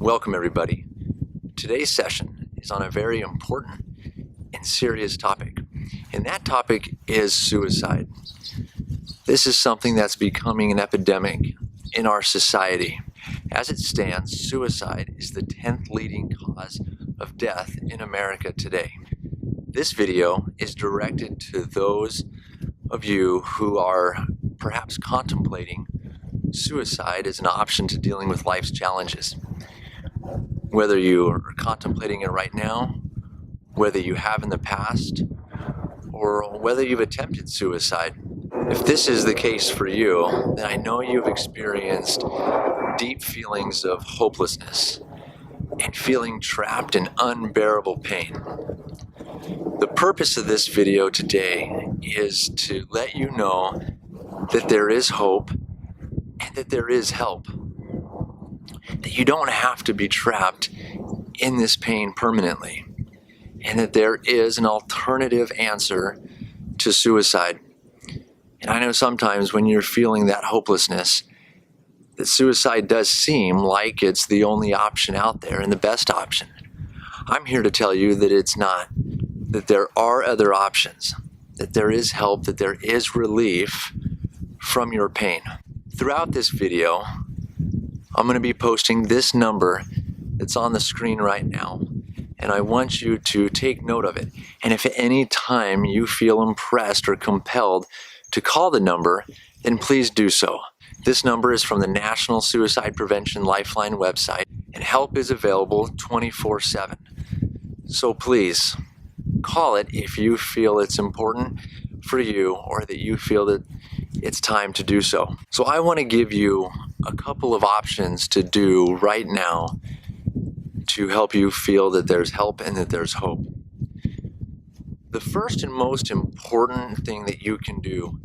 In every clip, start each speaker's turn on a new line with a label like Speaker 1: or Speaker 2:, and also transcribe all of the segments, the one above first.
Speaker 1: Welcome everybody. Today's session is on a very important and serious topic, and that topic is suicide. This is something that's becoming an epidemic in our society. As it stands, suicide is the 10th leading cause of death in America today. This video is directed to those of you who are perhaps contemplating suicide as an option to dealing with life's challenges. Whether you are contemplating it right now, whether you have in the past, or whether you've attempted suicide. If this is the case for you, then I know you've experienced deep feelings of hopelessness and feeling trapped in unbearable pain. The purpose of this video today is to let you know that there is hope and that there is help. That you don't have to be trapped in this pain permanently, and that there is an alternative answer to suicide. And I know sometimes when you're feeling that hopelessness, that suicide does seem like it's the only option out there and the best option. I'm here to tell you that it's not, that there are other options, that there is help, that there is relief from your pain. Throughout this video, I'm going to be posting this number that's on the screen right now, and I want you to take note of it. And if at any time you feel impressed or compelled to call the number, then please do so. This number is from the National Suicide Prevention Lifeline website, and help is available 24/7. So please call it if you feel it's important for you or that you feel that it's time to do so. So I want to give you a couple of options to do right now to help you feel that there's help and that there's hope. The first and most important thing that you can do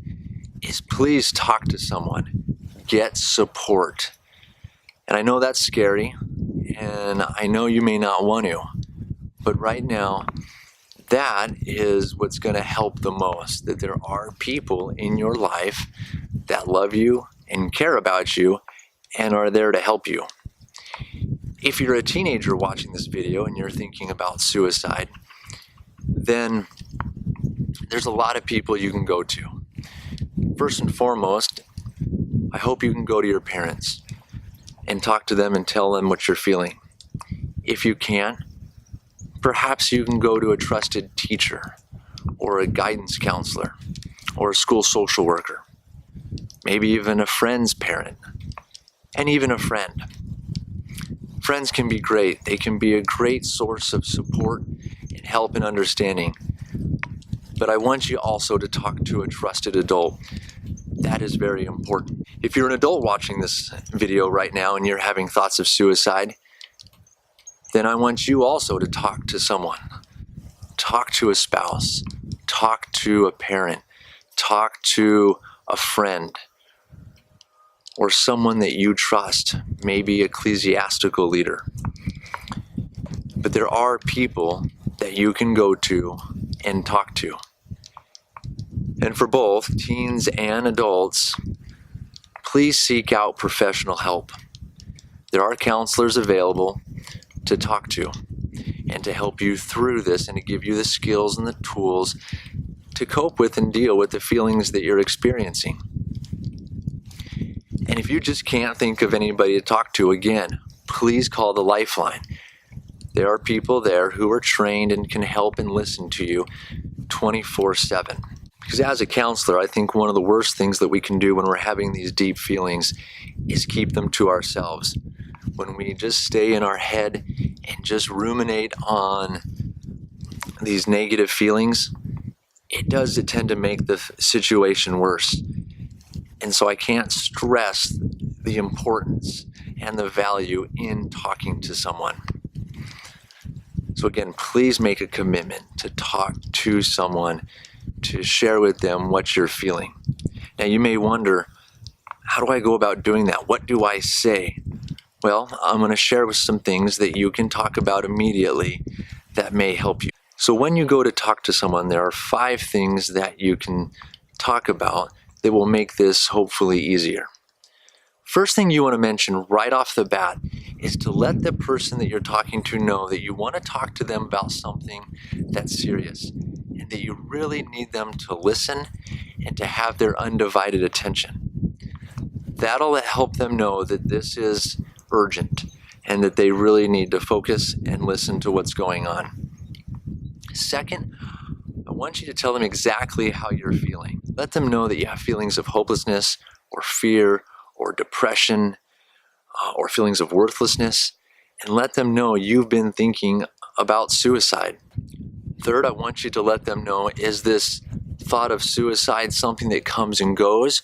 Speaker 1: is please talk to someone. Get support. And I know that's scary, and I know you may not want to, but right now, that is what's going to help the most, that there are people in your life that love you and care about you and are there to help you. If you're a teenager watching this video and you're thinking about suicide, then there's a lot of people you can go to. First and foremost, I hope you can go to your parents and talk to them and tell them what you're feeling. If you can't, perhaps you can go to a trusted teacher or a guidance counselor or a school social worker, maybe even a friend's parent, and even a friend. Friends can be great. They can be a great source of support and help and understanding. But I want you also to talk to a trusted adult. That is very important. If you're an adult watching this video right now and you're having thoughts of suicide, then I want you also to talk to someone. Talk to a spouse, talk to a parent, talk to a friend, or someone that you trust, maybe ecclesiastical leader. But there are people that you can go to and talk to. And for both teens and adults, please seek out professional help. There are counselors available to talk to and to help you through this and to give you the skills and the tools to cope with and deal with the feelings that you're experiencing. And if you just can't think of anybody to talk to, again, please call the Lifeline. There are people there who are trained and can help and listen to you 24/7. Because as a counselor, I think one of the worst things that we can do when we're having these deep feelings is keep them to ourselves. When we just stay in our head and just ruminate on these negative feelings, it does tend to make the situation worse. And so I can't stress the importance and the value in talking to someone. So again, please make a commitment to talk to someone, to share with them what you're feeling. Now you may wonder, how do I go about doing that? What do I say? Well, I'm going to share with some things that you can talk about immediately that may help you. So when you go to talk to someone, there are 5 things that you can talk about that will make this hopefully easier. First thing you want to mention right off the bat is to let the person that you're talking to know that you want to talk to them about something that's serious and that you really need them to listen and to have their undivided attention. That'll help them know that this is urgent and that they really need to focus and listen to what's going on. Second, I want you to tell them exactly how you're feeling. Let them know that you have feelings of hopelessness or fear or depression or feelings of worthlessness, and let them know you've been thinking about suicide. Third, I want you to let them know, is this thought of suicide something that comes and goes,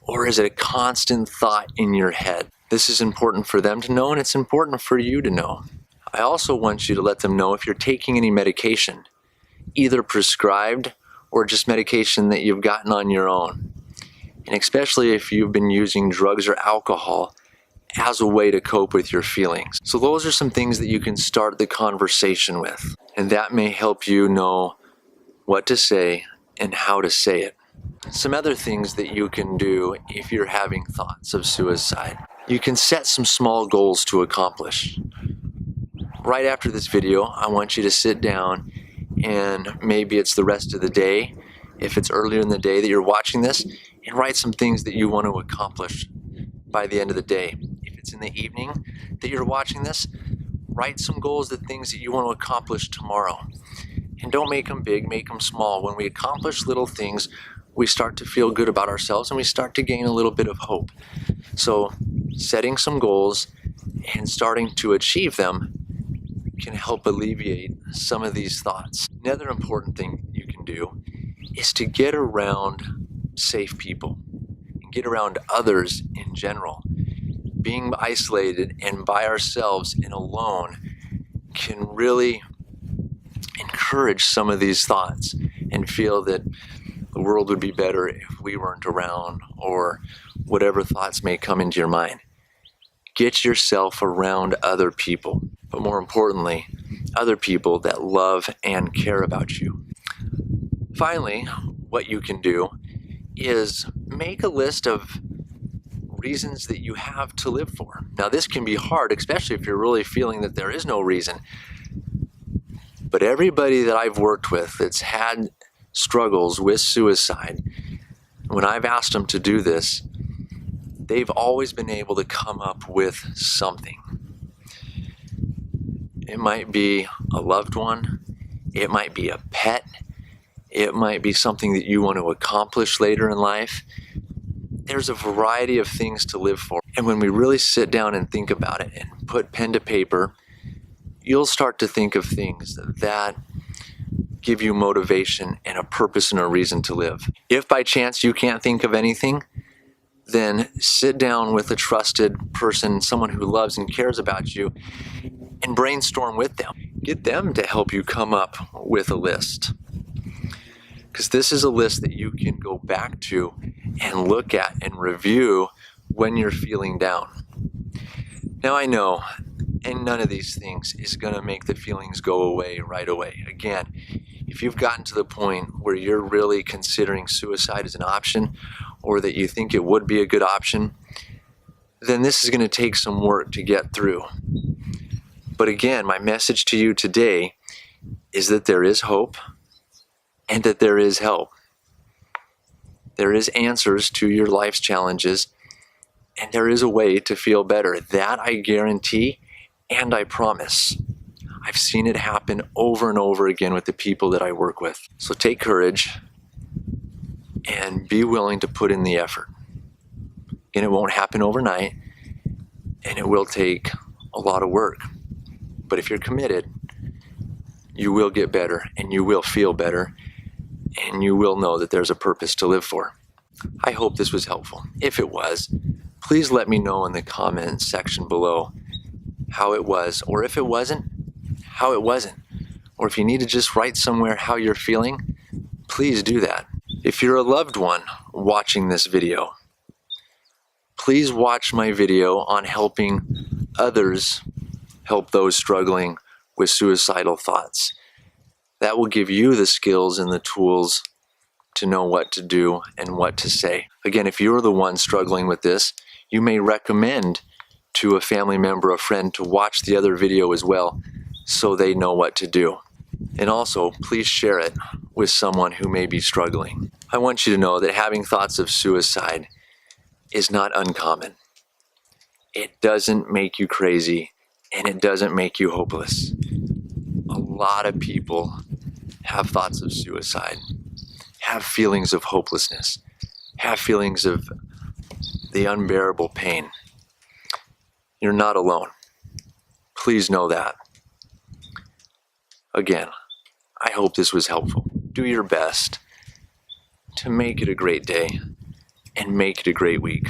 Speaker 1: or is it a constant thought in your head? This is important for them to know, and it's important for you to know. I also want you to let them know if you're taking any medication, either prescribed or just medication that you've gotten on your own. And especially if you've been using drugs or alcohol as a way to cope with your feelings. So those are some things that you can start the conversation with. And that may help you know what to say and how to say it. Some other things that you can do if you're having thoughts of suicide. You can set some small goals to accomplish. Right after this video, I want you to sit down, and maybe it's the rest of the day, if it's earlier in the day that you're watching this, and write some things that you want to accomplish by the end of the day. If it's in the evening that you're watching this, write some goals, the things that you want to accomplish tomorrow. And don't make them big, make them small. When we accomplish little things, we start to feel good about ourselves and we start to gain a little bit of hope. So setting some goals and starting to achieve them can help alleviate some of these thoughts. Another important thing you can do is to get around safe people and get around others in general. Being isolated and by ourselves and alone can really encourage some of these thoughts and feel that the world would be better if we weren't around, or whatever thoughts may come into your mind. Get yourself around other people, but more importantly, other people that love and care about you. Finally, what you can do is make a list of reasons that you have to live for. Now, this can be hard, especially if you're really feeling that there is no reason. But everybody that I've worked with that's had struggles with suicide, when I've asked them to do this, they've always been able to come up with something. It might be a loved one, it might be a pet, it might be something that you want to accomplish later in life. There's a variety of things to live for. And when we really sit down and think about it and put pen to paper, you'll start to think of things that give you motivation and a purpose and a reason to live. If by chance you can't think of anything, then sit down with a trusted person, someone who loves and cares about you, and brainstorm with them. Get them to help you come up with a list. Because this is a list that you can go back to and look at and review when you're feeling down. Now I know, and none of these things is going to make the feelings go away right away. Again, if you've gotten to the point where you're really considering suicide as an option, or that you think it would be a good option, then this is going to take some work to get through. But again, my message to you today is that there is hope and that there is help. There is answers to your life's challenges, and there is a way to feel better. That I guarantee and I promise. I've seen it happen over and over again with the people that I work with. So take courage and be willing to put in the effort. And it won't happen overnight, and it will take a lot of work. But if you're committed, you will get better, and you will feel better, and you will know that there's a purpose to live for. I hope this was helpful. If it was, please let me know in the comments section below how it was, or if it wasn't, how it wasn't. Or if you need to just write somewhere how you're feeling, please do that. If you're a loved one watching this video, please watch my video on helping others help those struggling with suicidal thoughts. That will give you the skills and the tools to know what to do and what to say. Again, if you're the one struggling with this, You may recommend to a family member, a friend, to watch the other video as well so they know what to do. And also, please share it with someone who may be struggling. I want you to know that having thoughts of suicide is not uncommon. It doesn't make you crazy, and it doesn't make you hopeless. A lot of people have thoughts of suicide, have feelings of hopelessness, have feelings of the unbearable pain. You're not alone. Please know that. Again, I hope this was helpful. Do your best to make it a great day and make it a great week.